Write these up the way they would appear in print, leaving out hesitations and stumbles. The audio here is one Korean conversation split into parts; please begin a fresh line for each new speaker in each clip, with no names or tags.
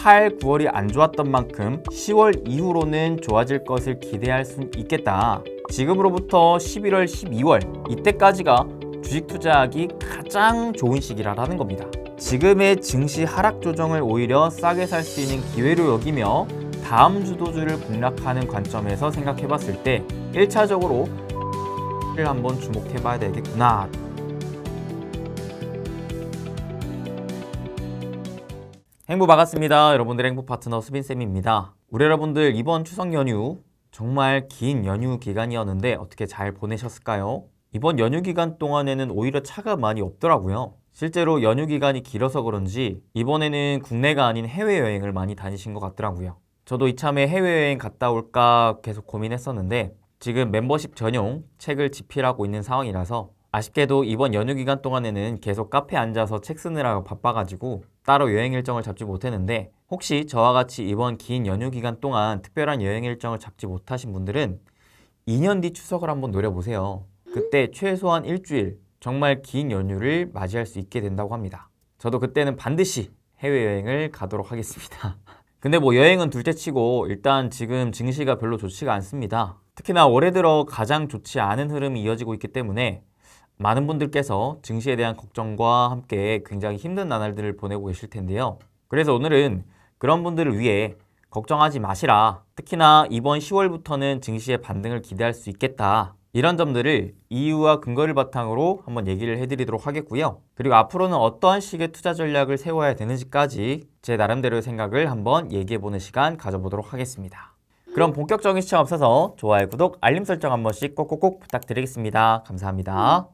8, 9월이 안 좋았던 만큼 10월 이후로는 좋아질 것을 기대할 수 있겠다. 지금으로부터 11월, 12월 이때까지가 주식 투자하기 가장 좋은 시기라는 겁니다. 지금의 증시 하락 조정을 오히려 싸게 살 수 있는 기회로 여기며 다음 주도주를 공략하는 관점에서 생각해 봤을 때 1차적으로 를 한번 주목해 봐야 되겠구나. 행보 반갑습니다. 여러분들의 행보 파트너 수빈쌤입니다. 우리 여러분들 이번 추석 연휴 정말 긴 연휴 기간이었는데 어떻게 잘 보내셨을까요? 이번 연휴 기간 동안에는 오히려 차가 많이 없더라고요. 실제로 연휴 기간이 길어서 그런지 이번에는 국내가 아닌 해외여행을 많이 다니신 것 같더라고요. 저도 이참에 해외여행 갔다 올까 계속 고민했었는데 지금 멤버십 전용 책을 집필하고 있는 상황이라서 아쉽게도 이번 연휴 기간 동안에는 계속 카페에 앉아서 책 쓰느라고 바빠가지고 따로 여행 일정을 잡지 못했는데 혹시 저와 같이 이번 긴 연휴 기간 동안 특별한 여행 일정을 잡지 못하신 분들은 2년 뒤 추석을 한번 노려보세요. 그때 최소한 일주일 정말 긴 연휴를 맞이할 수 있게 된다고 합니다. 저도 그때는 반드시 해외여행을 가도록 하겠습니다. 근데 뭐 여행은 둘째치고 일단 지금 증시가 별로 좋지가 않습니다. 특히나 올해 들어 가장 좋지 않은 흐름이 이어지고 있기 때문에 많은 분들께서 증시에 대한 걱정과 함께 굉장히 힘든 나날들을 보내고 계실 텐데요. 그래서 오늘은 그런 분들을 위해 걱정하지 마시라. 특히나 이번 10월부터는 증시의 반등을 기대할 수 있겠다. 이런 점들을 이유와 근거를 바탕으로 한번 얘기를 해드리도록 하겠고요. 그리고 앞으로는 어떠한 식의 투자 전략을 세워야 되는지까지 제 나름대로의 생각을 한번 얘기해보는 시간 가져보도록 하겠습니다. 그럼 본격적인 시청 앞서서 좋아요, 구독, 알림 설정 한 번씩 꼭꼭꼭 부탁드리겠습니다. 감사합니다.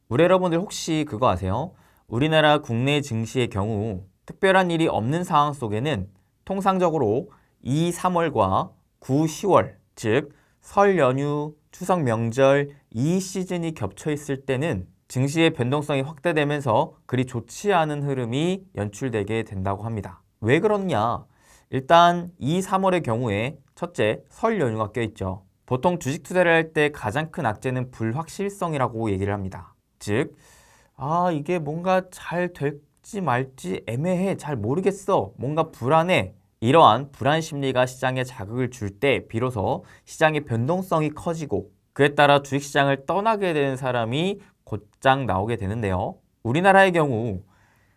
우리 여러분들 혹시 그거 아세요? 우리나라 국내 증시의 경우 특별한 일이 없는 상황 속에는 통상적으로 2, 3월과 9, 10월, 즉 설 연휴, 추석 명절 이 시즌이 겹쳐 있을 때는 증시의 변동성이 확대되면서 그리 좋지 않은 흐름이 연출되게 된다고 합니다. 왜 그러냐? 일단 2, 3월의 경우에 첫째, 설 연휴가 껴있죠. 보통 주식 투자를 할 때 가장 큰 악재는 불확실성이라고 얘기를 합니다. 즉, 이게 뭔가 잘 될지 말지 애매해, 잘 모르겠어, 뭔가 불안해. 이러한 불안 심리가 시장에 자극을 줄 때 비로소 시장의 변동성이 커지고 그에 따라 주식시장을 떠나게 되는 사람이 곧장 나오게 되는데요. 우리나라의 경우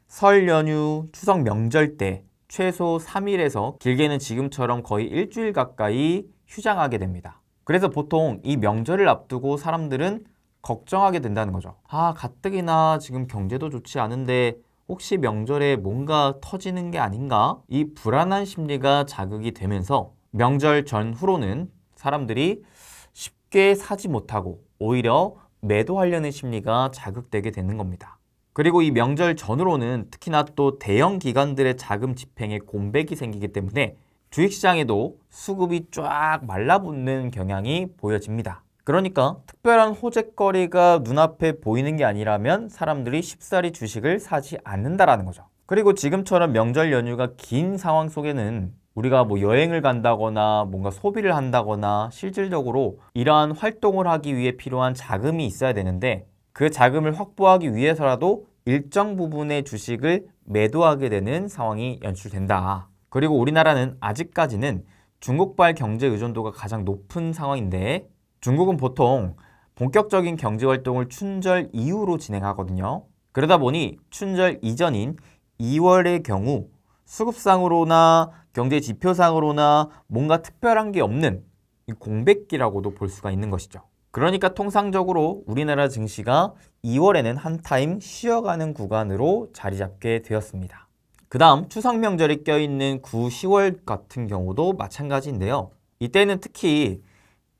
설 연휴, 추석 명절 때 최소 3일에서 길게는 지금처럼 거의 일주일 가까이 휴장하게 됩니다. 그래서 보통 이 명절을 앞두고 사람들은 걱정하게 된다는 거죠. 가뜩이나 지금 경제도 좋지 않은데 혹시 명절에 뭔가 터지는 게 아닌가? 이 불안한 심리가 자극이 되면서 명절 전후로는 사람들이 쉽게 사지 못하고 오히려 매도하려는 심리가 자극되게 되는 겁니다. 그리고 이 명절 전후로는 특히나 또 대형 기관들의 자금 집행에 공백이 생기기 때문에 주식시장에도 수급이 쫙 말라붙는 경향이 보여집니다. 그러니까 특별한 호재거리가 눈앞에 보이는 게 아니라면 사람들이 쉽사리 주식을 사지 않는다라는 거죠. 그리고 지금처럼 명절 연휴가 긴 상황 속에는 우리가 뭐 여행을 간다거나 뭔가 소비를 한다거나 실질적으로 이러한 활동을 하기 위해 필요한 자금이 있어야 되는데 그 자금을 확보하기 위해서라도 일정 부분의 주식을 매도하게 되는 상황이 연출된다. 그리고 우리나라는 아직까지는 중국발 경제 의존도가 가장 높은 상황인데 중국은 보통 본격적인 경제활동을 춘절 이후로 진행하거든요. 그러다 보니 춘절 이전인 2월의 경우 수급상으로나 경제지표상으로나 뭔가 특별한 게 없는 공백기라고도 볼 수가 있는 것이죠. 그러니까 통상적으로 우리나라 증시가 2월에는 한타임 쉬어가는 구간으로 자리 잡게 되었습니다. 그 다음 추석 명절이 껴있는 9, 10월 같은 경우도 마찬가지인데요. 이때는 특히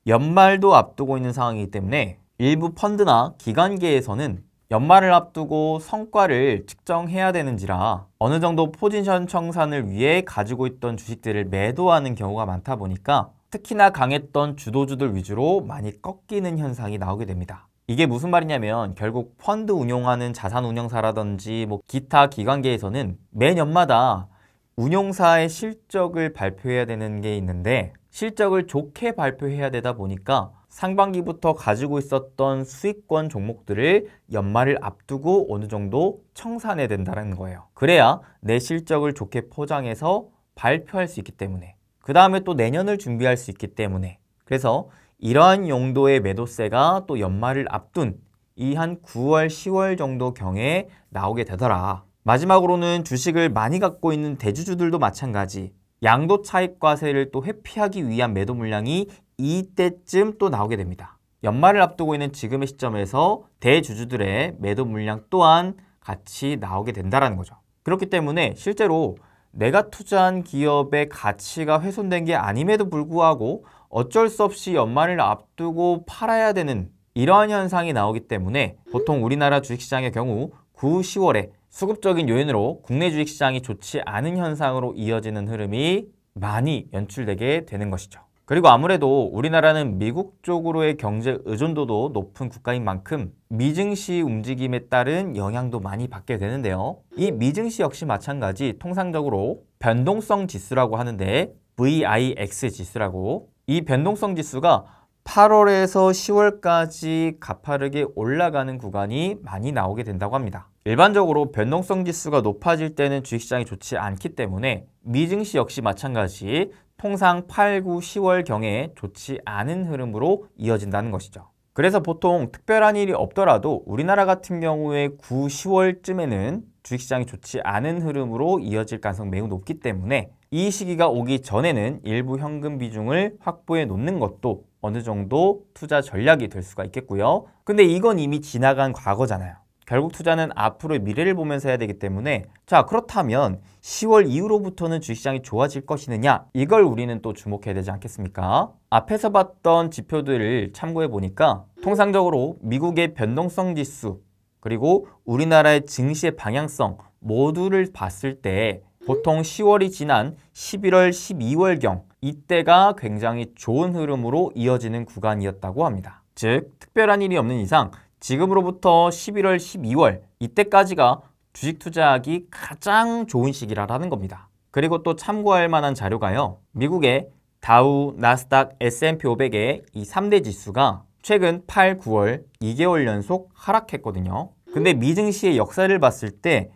연말도 앞두고 있는 상황이기 때문에 일부 펀드나 기관계에서는 연말을 앞두고 성과를 측정해야 되는지라 어느 정도 포지션 청산을 위해 가지고 있던 주식들을 매도하는 경우가 많다 보니까 특히나 강했던 주도주들 위주로 많이 꺾이는 현상이 나오게 됩니다. 이게 무슨 말이냐면 결국 펀드 운용하는 자산운용사라든지 기타 기관계에서는 매년마다 운용사의 실적을 발표해야 되는 게 있는데 실적을 좋게 발표해야 되다 보니까 상반기부터 가지고 있었던 수익권 종목들을 연말을 앞두고 어느 정도 청산해야 된다는 거예요. 그래야 내 실적을 좋게 포장해서 발표할 수 있기 때문에, 그 다음에 또 내년을 준비할 수 있기 때문에, 그래서 이러한 용도의 매도세가 또 연말을 앞둔 이 한 9월, 10월 정도 경에 나오게 되더라. 마지막으로는 주식을 많이 갖고 있는 대주주들도 마찬가지, 양도 차익 과세를 또 회피하기 위한 매도 물량이 이때쯤 또 나오게 됩니다. 연말을 앞두고 있는 지금의 시점에서 대주주들의 매도 물량 또한 같이 나오게 된다는 거죠. 그렇기 때문에 실제로 내가 투자한 기업의 가치가 훼손된 게 아님에도 불구하고 어쩔 수 없이 연말을 앞두고 팔아야 되는 이러한 현상이 나오기 때문에 보통 우리나라 주식시장의 경우 9, 10월에 수급적인 요인으로 국내 주식시장이 좋지 않은 현상으로 이어지는 흐름이 많이 연출되게 되는 것이죠. 그리고 아무래도 우리나라는 미국 쪽으로의 경제 의존도도 높은 국가인 만큼 미증시 움직임에 따른 영향도 많이 받게 되는데요. 이 미증시 역시 마찬가지 통상적으로 변동성 지수라고 하는데 VIX 지수라고, 이 변동성 지수가 8월에서 10월까지 가파르게 올라가는 구간이 많이 나오게 된다고 합니다. 일반적으로 변동성 지수가 높아질 때는 주식시장이 좋지 않기 때문에 미증시 역시 마찬가지 통상 8, 9, 10월 경에 좋지 않은 흐름으로 이어진다는 것이죠. 그래서 보통 특별한 일이 없더라도 우리나라 같은 경우에 9, 10월쯤에는 주식시장이 좋지 않은 흐름으로 이어질 가능성이 매우 높기 때문에 이 시기가 오기 전에는 일부 현금 비중을 확보해 놓는 것도 어느 정도 투자 전략이 될 수가 있겠고요. 근데 이건 이미 지나간 과거잖아요. 결국 투자는 앞으로의 미래를 보면서 해야 되기 때문에, 자, 그렇다면 10월 이후로부터는 주식시장이 좋아질 것이느냐, 이걸 우리는 또 주목해야 되지 않겠습니까? 앞에서 봤던 지표들을 참고해 보니까 통상적으로 미국의 변동성 지수 그리고 우리나라의 증시의 방향성 모두를 봤을 때 보통 10월이 지난 11월, 12월경 이때가 굉장히 좋은 흐름으로 이어지는 구간이었다고 합니다. 즉, 특별한 일이 없는 이상 지금으로부터 11월, 12월 이때까지가 주식 투자하기 가장 좋은 시기라는 겁니다. 그리고 또 참고할 만한 자료가요. 미국의 다우, 나스닥, S&P 500의 이 3대 지수가 최근 8, 9월 2개월 연속 하락했거든요. 근데 미증시의 역사를 봤을 때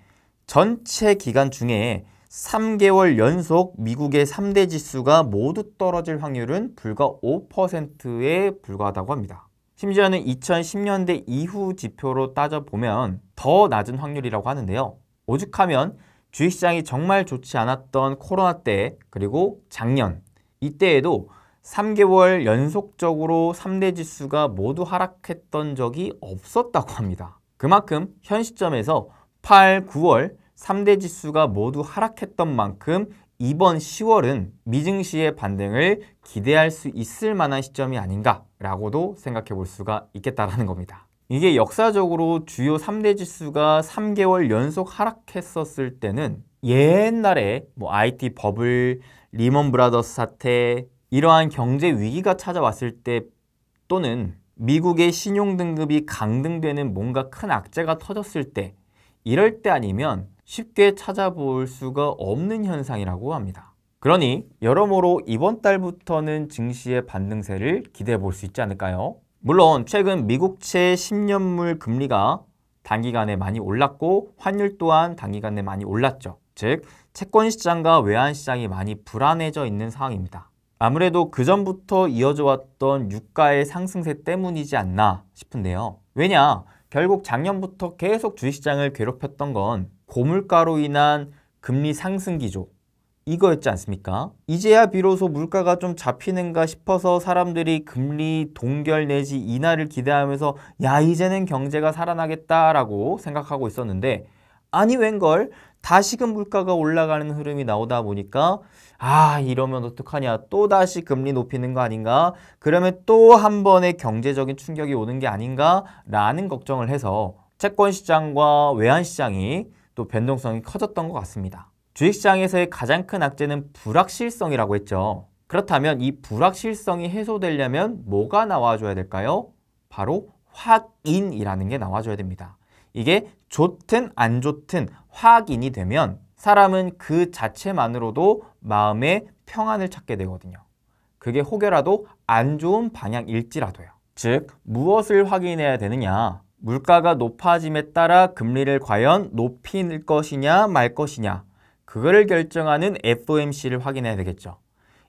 전체 기간 중에 3개월 연속 미국의 3대 지수가 모두 떨어질 확률은 불과 5%에 불과하다고 합니다. 심지어는 2010년대 이후 지표로 따져보면 더 낮은 확률이라고 하는데요. 오죽하면 주식시장이 정말 좋지 않았던 코로나 때 그리고 작년 이때에도 3개월 연속적으로 3대 지수가 모두 하락했던 적이 없었다고 합니다. 그만큼 현 시점에서 8, 9월 3대 지수가 모두 하락했던 만큼 이번 10월은 미증시의 반등을 기대할 수 있을 만한 시점이 아닌가라고도 생각해 볼 수가 있겠다라는 겁니다. 이게 역사적으로 주요 3대 지수가 3개월 연속 하락했었을 때는 옛날에 IT 버블, 리먼 브라더스 사태, 이러한 경제 위기가 찾아왔을 때 또는 미국의 신용등급이 강등되는 뭔가 큰 악재가 터졌을 때, 이럴 때 아니면 쉽게 찾아볼 수가 없는 현상이라고 합니다. 그러니 여러모로 이번 달부터는 증시의 반등세를 기대해 볼 수 있지 않을까요? 물론 최근 미국채 10년물 금리가 단기간에 많이 올랐고 환율 또한 단기간에 많이 올랐죠. 즉 채권 시장과 외환 시장이 많이 불안해져 있는 상황입니다. 아무래도 그전부터 이어져 왔던 유가의 상승세 때문이지 않나 싶은데요. 왜냐? 결국 작년부터 계속 주식시장을 괴롭혔던 건 고물가로 인한 금리 상승 기조, 이거였지 않습니까? 이제야 비로소 물가가 좀 잡히는가 싶어서 사람들이 금리 동결 내지 인하를 기대하면서 야, 이제는 경제가 살아나겠다라고 생각하고 있었는데, 아니 웬걸 다시금 물가가 올라가는 흐름이 나오다 보니까 이러면 어떡하냐, 또다시 금리 높이는 거 아닌가, 그러면 또 한 번의 경제적인 충격이 오는 게 아닌가 라는 걱정을 해서 채권 시장과 외환 시장이 또 변동성이 커졌던 것 같습니다. 주식시장에서의 가장 큰 악재는 불확실성이라고 했죠. 그렇다면 이 불확실성이 해소되려면 뭐가 나와줘야 될까요? 바로 확인이라는 게 나와줘야 됩니다. 이게 좋든 안 좋든 확인이 되면 사람은 그 자체만으로도 마음의 평안을 찾게 되거든요. 그게 혹여라도 안 좋은 방향일지라도요. 즉 무엇을 확인해야 되느냐? 물가가 높아짐에 따라 금리를 과연 높일 것이냐 말 것이냐, 그거를 결정하는 FOMC를 확인해야 되겠죠.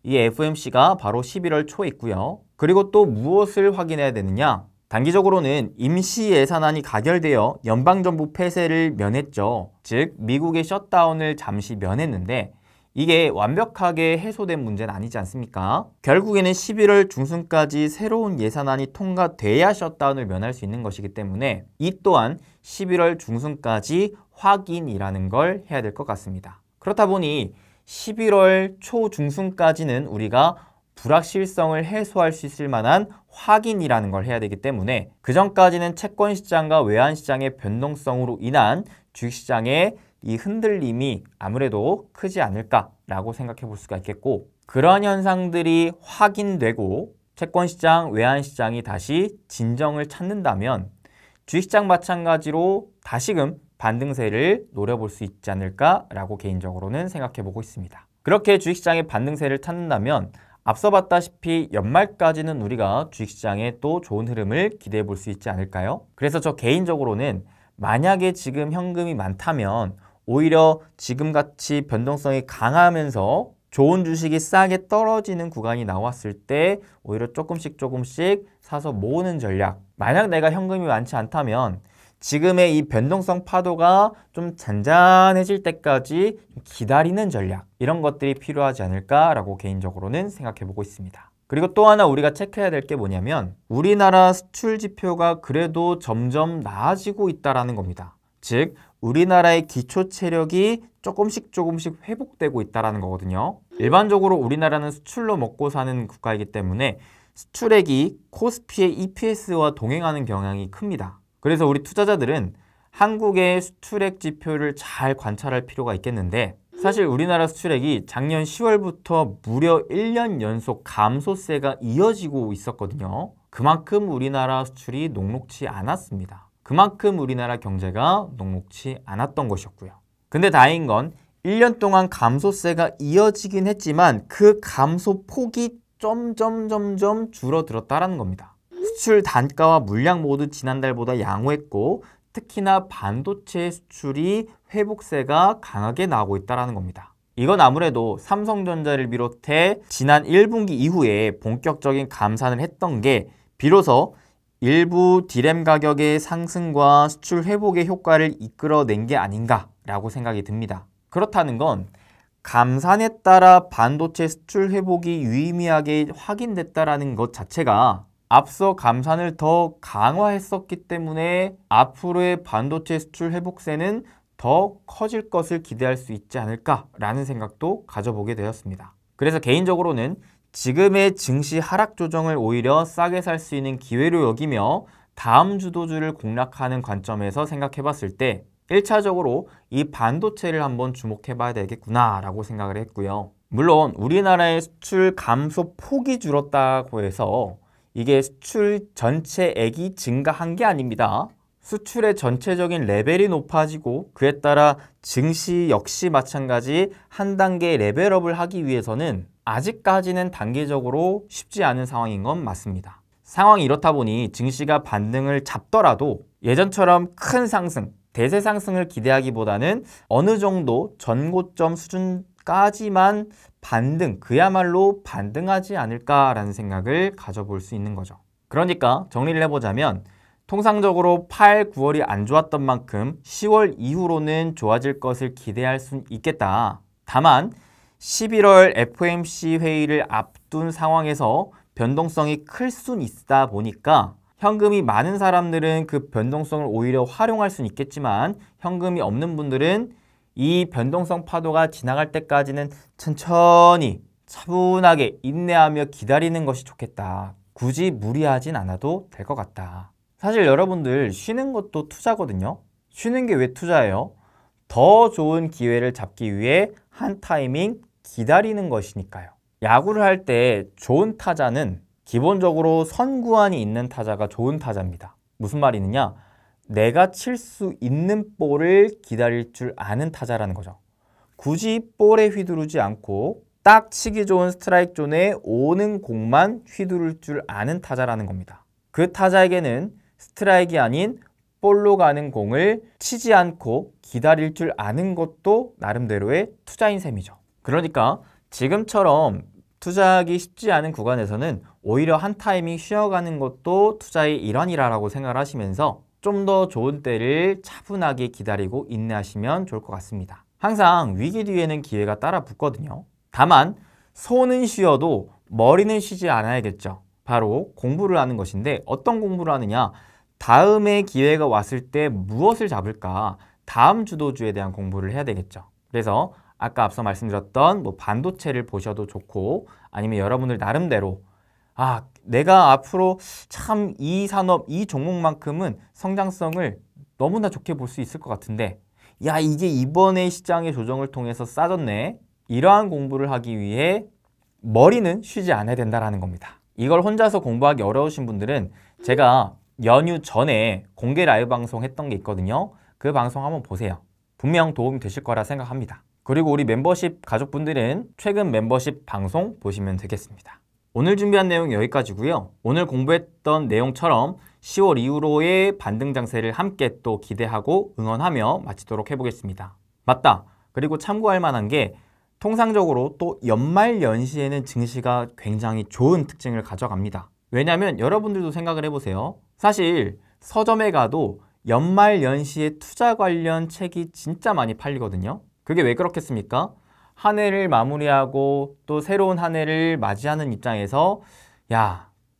이 FOMC가 바로 11월 초에 있고요. 그리고 또 무엇을 확인해야 되느냐? 단기적으로는 임시 예산안이 가결되어 연방정부 폐쇄를 면했죠. 즉 미국의 셧다운을 잠시 면했는데 이게 완벽하게 해소된 문제는 아니지 않습니까? 결국에는 11월 중순까지 새로운 예산안이 통과돼야 셧다운을 면할 수 있는 것이기 때문에 이 또한 11월 중순까지 확인이라는 걸 해야 될 것 같습니다. 그렇다 보니 11월 초 중순까지는 우리가 불확실성을 해소할 수 있을 만한 확인이라는 걸 해야 되기 때문에 그 전까지는 채권시장과 외환시장의 변동성으로 인한 주식시장의 이 흔들림이 아무래도 크지 않을까라고 생각해 볼 수가 있겠고, 그러한 현상들이 확인되고 채권시장, 외환시장이 다시 진정을 찾는다면 주식시장 마찬가지로 다시금 반등세를 노려볼 수 있지 않을까라고 개인적으로는 생각해 보고 있습니다. 그렇게 주식시장의 반등세를 찾는다면 앞서 봤다시피 연말까지는 우리가 주식시장에 또 좋은 흐름을 기대해 볼 수 있지 않을까요? 그래서 저 개인적으로는 만약에 지금 현금이 많다면 오히려 지금같이 변동성이 강하면서 좋은 주식이 싸게 떨어지는 구간이 나왔을 때 오히려 조금씩 사서 모으는 전략. 만약 내가 현금이 많지 않다면 지금의 이 변동성 파도가 좀 잔잔해질 때까지 기다리는 전략, 이런 것들이 필요하지 않을까라고 개인적으로는 생각해 보고 있습니다. 그리고 또 하나 우리가 체크해야 될 게 뭐냐면 우리나라 수출 지표가 그래도 점점 나아지고 있다는 겁니다. 즉 우리나라의 기초 체력이 조금씩 회복되고 있다는 거거든요. 일반적으로 우리나라는 수출로 먹고 사는 국가이기 때문에 수출액이 코스피의 EPS와 동행하는 경향이 큽니다. 그래서 우리 투자자들은 한국의 수출액 지표를 잘 관찰할 필요가 있겠는데, 사실 우리나라 수출액이 작년 10월부터 무려 1년 연속 감소세가 이어지고 있었거든요. 그만큼 우리나라 수출이 녹록지 않았습니다. 그만큼 우리나라 경제가 녹록지 않았던 것이었고요. 근데 다행인 건 1년 동안 감소세가 이어지긴 했지만 그 감소 폭이 점점 줄어들었다는 겁니다. 수출 단가와 물량 모두 지난달보다 양호했고 특히나 반도체 수출이 회복세가 강하게 나오고 있다는 겁니다. 이건 아무래도 삼성전자를 비롯해 지난 1분기 이후에 본격적인 감산을 했던 게 비로소 일부 디램 가격의 상승과 수출 회복의 효과를 이끌어낸 게 아닌가라고 생각이 듭니다. 그렇다는 건 감산에 따라 반도체 수출 회복이 유의미하게 확인됐다는 것 자체가 앞서 감산을 더 강화했었기 때문에 앞으로의 반도체 수출 회복세는 더 커질 것을 기대할 수 있지 않을까라는 생각도 가져보게 되었습니다. 그래서 개인적으로는 지금의 증시 하락 조정을 오히려 싸게 살 수 있는 기회로 여기며 다음 주도주를 공략하는 관점에서 생각해 봤을 때 1차적으로 이 반도체를 한번 주목해 봐야 되겠구나라고 생각을 했고요. 물론 우리나라의 수출 감소 폭이 줄었다고 해서 이게 수출 전체액이 증가한 게 아닙니다. 수출의 전체적인 레벨이 높아지고 그에 따라 증시 역시 마찬가지 한 단계 레벨업을 하기 위해서는 아직까지는 단계적으로 쉽지 않은 상황인 건 맞습니다. 상황이 이렇다 보니 증시가 반등을 잡더라도 예전처럼 큰 상승, 대세 상승을 기대하기보다는 어느 정도 전고점 수준까지만 반등, 그야말로 반등하지 않을까라는 생각을 가져볼 수 있는 거죠. 그러니까 정리를 해보자면 통상적으로 8, 9월이 안 좋았던 만큼 10월 이후로는 좋아질 것을 기대할 수 있겠다. 다만 11월 FOMC 회의를 앞둔 상황에서 변동성이 클 수는 있다 보니까 현금이 많은 사람들은 그 변동성을 오히려 활용할 수는 있겠지만 현금이 없는 분들은 이 변동성 파도가 지나갈 때까지는 천천히 차분하게 인내하며 기다리는 것이 좋겠다. 굳이 무리하진 않아도 될 것 같다. 사실 여러분들 쉬는 것도 투자거든요. 쉬는 게 왜 투자예요? 더 좋은 기회를 잡기 위해 한 타이밍 기다리는 것이니까요. 야구를 할 때 좋은 타자는 기본적으로 선구안이 있는 타자가 좋은 타자입니다. 무슨 말이느냐? 내가 칠 수 있는 볼을 기다릴 줄 아는 타자라는 거죠. 굳이 볼에 휘두르지 않고 딱 치기 좋은 스트라이크 존에 오는 공만 휘두를 줄 아는 타자라는 겁니다. 그 타자에게는 스트라이크가 아닌 볼로 가는 공을 치지 않고 기다릴 줄 아는 것도 나름대로의 투자인 셈이죠. 그러니까 지금처럼 투자하기 쉽지 않은 구간에서는 오히려 한 타이밍 쉬어가는 것도 투자의 일환이라고 생각을 하시면서 좀 더 좋은 때를 차분하게 기다리고 인내하시면 좋을 것 같습니다. 항상 위기 뒤에는 기회가 따라 붙거든요. 다만 손은 쉬어도 머리는 쉬지 않아야겠죠. 바로 공부를 하는 것인데 어떤 공부를 하느냐? 다음에 기회가 왔을 때 무엇을 잡을까? 다음 주도주에 대한 공부를 해야 되겠죠. 그래서 아까 앞서 말씀드렸던 반도체를 보셔도 좋고 아니면 여러분들 나름대로 내가 앞으로 참 이 산업, 이 종목만큼은 성장성을 너무나 좋게 볼 수 있을 것 같은데 이게 이번에 시장의 조정을 통해서 싸졌네. 이러한 공부를 하기 위해 머리는 쉬지 않아야 된다는 겁니다. 이걸 혼자서 공부하기 어려우신 분들은 제가 연휴 전에 공개 라이브 방송 했던 게 있거든요. 그 방송 한번 보세요. 분명 도움이 되실 거라 생각합니다. 그리고 우리 멤버십 가족분들은 최근 멤버십 방송 보시면 되겠습니다. 오늘 준비한 내용 여기까지고요. 오늘 공부했던 내용처럼 10월 이후로의 반등 장세를 함께 또 기대하고 응원하며 마치도록 해보겠습니다. 맞다! 그리고 참고할 만한 게 통상적으로 또 연말 연시에는 증시가 굉장히 좋은 특징을 가져갑니다. 왜냐하면 여러분들도 생각을 해보세요. 사실 서점에 가도 연말 연시에 투자 관련 책이 진짜 많이 팔리거든요. 그게 왜 그렇겠습니까? 한 해를 마무리하고 또 새로운 한 해를 맞이하는 입장에서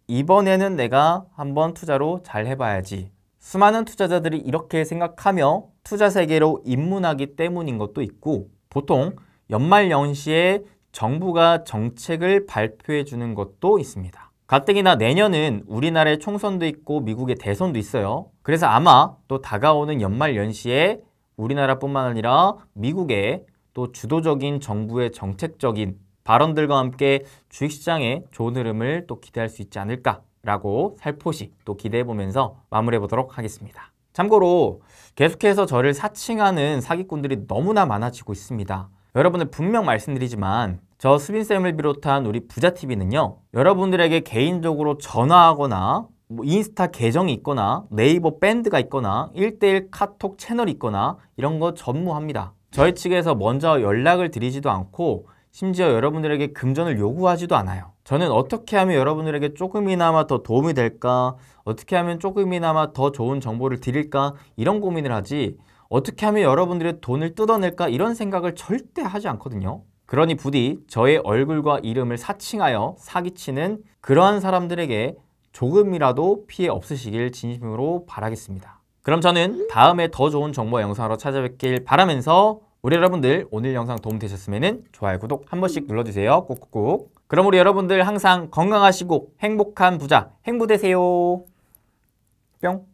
이번에는 내가 한번 투자로 잘 해봐야지. 수많은 투자자들이 이렇게 생각하며 투자 세계로 입문하기 때문인 것도 있고 보통 연말 연시에 정부가 정책을 발표해 주는 것도 있습니다. 가뜩이나 내년은 우리나라의 총선도 있고 미국의 대선도 있어요. 그래서 아마 또 다가오는 연말 연시에 우리나라뿐만 아니라 미국의 또 주도적인 정부의 정책적인 발언들과 함께 주식시장에 좋은 흐름을 또 기대할 수 있지 않을까라고 살포시 또 기대해보면서 마무리해보도록 하겠습니다. 참고로 계속해서 저를 사칭하는 사기꾼들이 너무나 많아지고 있습니다. 여러분들 분명 말씀드리지만 저 수빈쌤을 비롯한 우리 부자TV는요. 여러분들에게 개인적으로 전화하거나 인스타 계정이 있거나 네이버 밴드가 있거나 1:1 카톡 채널이 있거나 이런 거 전무합니다. 저희 측에서 먼저 연락을 드리지도 않고 심지어 여러분들에게 금전을 요구하지도 않아요. 저는 어떻게 하면 여러분들에게 조금이나마 더 도움이 될까? 어떻게 하면 조금이나마 더 좋은 정보를 드릴까? 이런 고민을 하지 어떻게 하면 여러분들의 돈을 뜯어낼까? 이런 생각을 절대 하지 않거든요. 그러니 부디 저의 얼굴과 이름을 사칭하여 사기치는 그러한 사람들에게 조금이라도 피해 없으시길 진심으로 바라겠습니다. 그럼 저는 다음에 더 좋은 정보 영상으로 찾아뵙길 바라면서 우리 여러분들 오늘 영상 도움되셨으면 좋아요, 구독 한 번씩 눌러주세요. 꾹꾹꾹. 그럼 우리 여러분들 항상 건강하시고 행복한 부자 행부 되세요. 뿅.